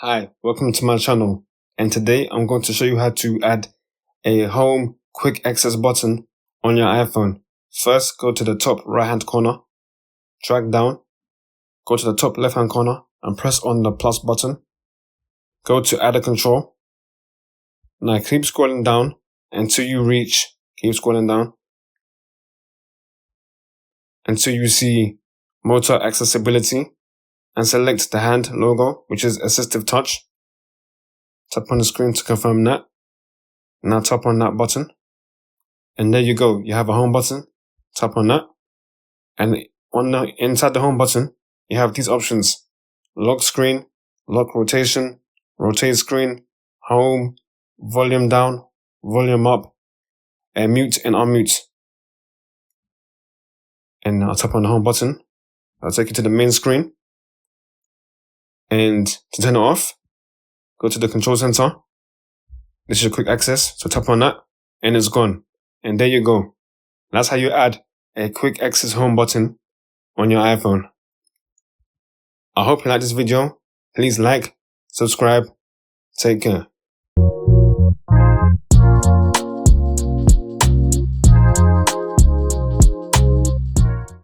Hi, welcome to my channel, and today I'm going to show you how to add a home quick access button on your iPhone. First, go to the top right hand corner, drag down, go to the top left hand corner and press on the plus button. Go to add a control. Now keep scrolling down until you reach, keep scrolling down until you see motor accessibility and select the hand logo, which is assistive touch. Tap on the screen to confirm that. Now tap on that button. And there you go. You have a home button. Tap on that. And inside the home button, you have these options: lock screen, lock rotation, rotate screen, home, volume down, volume up, and mute and unmute. And now tap on the home button. I'll take you to the main screen. And to turn it off, go to the control center. This is your quick access. So tap on that and it's gone. And there you go. That's how you add a quick access home button on your iPhone. I hope you like this video. Please like, subscribe, take care.